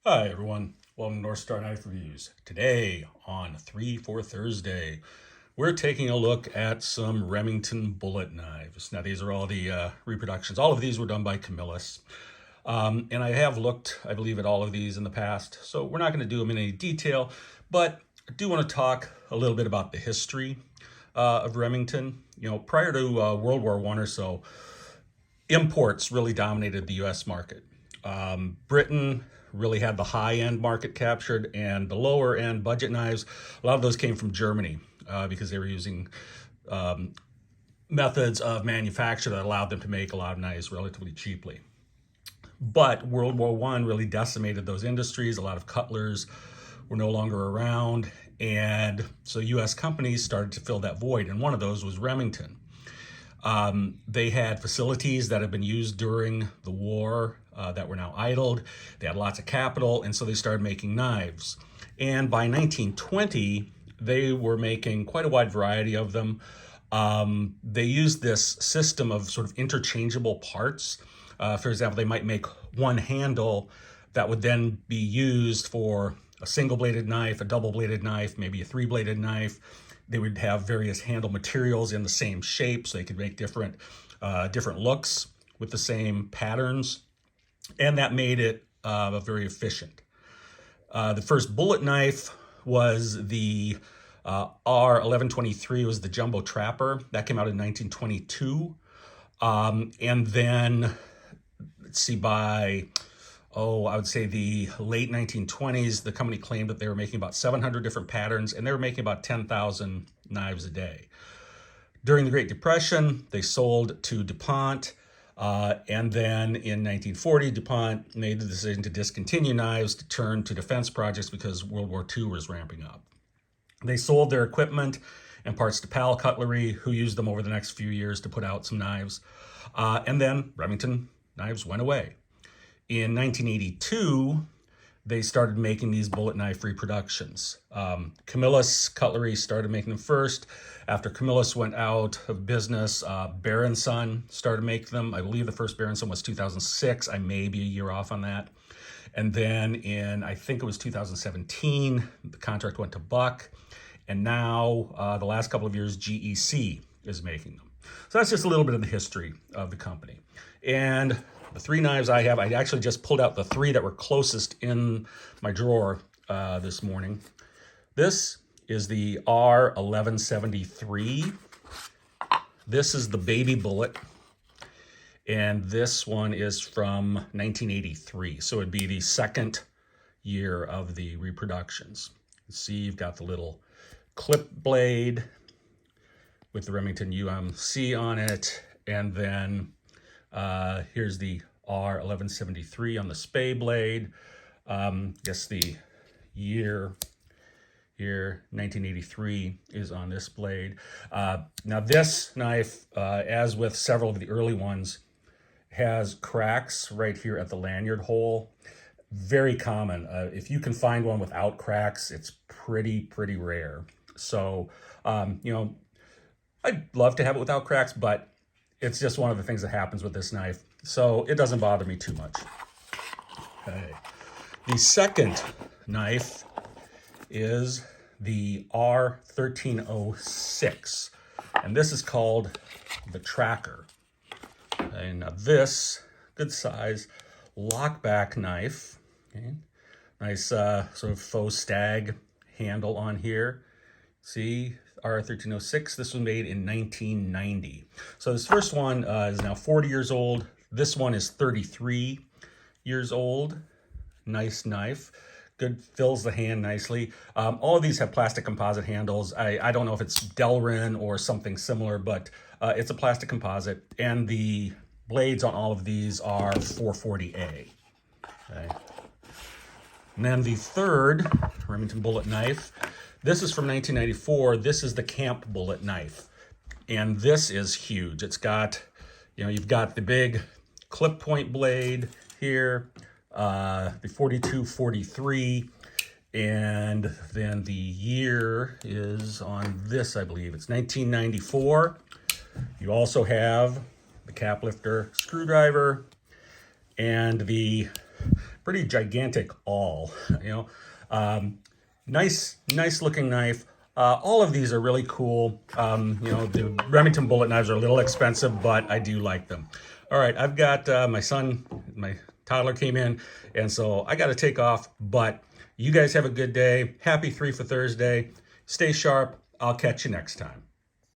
Hi everyone, welcome to North Star Knife Reviews. Today on 3 for Thursday, we're taking a look at some Remington bullet knives. Now these are all the reproductions. All of these were done by Camillus. And I have looked, I believe, at all of these in the past, so we're not going to do them in any detail, but I do want to talk a little bit about the history of Remington. Prior to World War I or so, imports really dominated the U.S. market. Britain really had the high-end market captured, and the lower-end budget knives, a lot of those came from Germany because they were using methods of manufacture that allowed them to make a lot of knives relatively cheaply. But World War I really decimated those industries. A lot of cutlers were no longer around, and so U.S. companies started to fill that void, and one of those was Remington. They had facilities that had been used during the war that were now idled. They had lots of capital, and so they started making knives. And by 1920, they were making quite a wide variety of them. They used this system of sort of interchangeable parts. For example, they might make one handle that would then be used for a single-bladed knife, a double-bladed knife, maybe a three-bladed knife. They would have various handle materials in the same shape, so they could make different looks with the same patterns, and that made it very efficient. The first bullet knife was the R1123, was the Jumbo Trapper. That came out in 1922. And then, let's see, by I would say the late 1920s, the company claimed that they were making about 700 different patterns, and they were making about 10,000 knives a day. During the Great Depression, they sold to DuPont, and then in 1940, DuPont made the decision to discontinue knives to turn to defense projects because World War II was ramping up. They sold their equipment and parts to Pal Cutlery, who used them over the next few years to put out some knives. And then Remington knives went away. In 1982, they started making these bullet knife reproductions. Camillus Cutlery started making them first. After Camillus went out of business, Berenson started making them. I believe the first Berenson was 2006. I may be a year off on that. And then in, I think it was 2017, the contract went to Buck. And now, the last couple of years, GEC is making them. So that's just a little bit of the history of the company. And the three knives I have, I actually just pulled out the three that were closest in my drawer this morning. This is the R1173. This is the baby bullet. And this one is from 1983. So it'd be the second year of the reproductions. See, you've got the little clip blade with the Remington UMC on it. And then here's the R1173 on the spay blade. Guess the year here, 1983, is on this blade. Now this knife, as with several of the early ones, has cracks right here at the lanyard hole. Very common. If you can find one without cracks, it's pretty rare. So, I'd love to have it without cracks, but it's just one of the things that happens with this knife. So it doesn't bother me too much. Okay. The second knife is the R1306. And this is called the Tracker. And now this, good size, lockback knife. Okay. Nice sort of faux stag handle on here. See, R1306, this was made in 1990. So this first one is now 40 years old. This one is 33 years old. Nice knife. Good, fills the hand nicely. All of these have plastic composite handles. I don't know if it's Delrin or something similar, but it's a plastic composite. And the blades on all of these are 440A. Okay. And then the third Remington bullet knife, this is from 1994. This is the Camp bullet knife. And this is huge. It's got, you've got the big clip point blade here, the 4243, and then the year is on this, I believe. It's 1994. You also have the cap lifter screwdriver and the pretty gigantic awl, you know. Nice looking knife. All of these are really cool. You know, the Remington bullet knives are a little expensive, but I do like them. All right, I've got my son, my toddler came in, and so I got to take off. But you guys have a good day. Happy 3 for Thursday. Stay sharp. I'll catch you next time.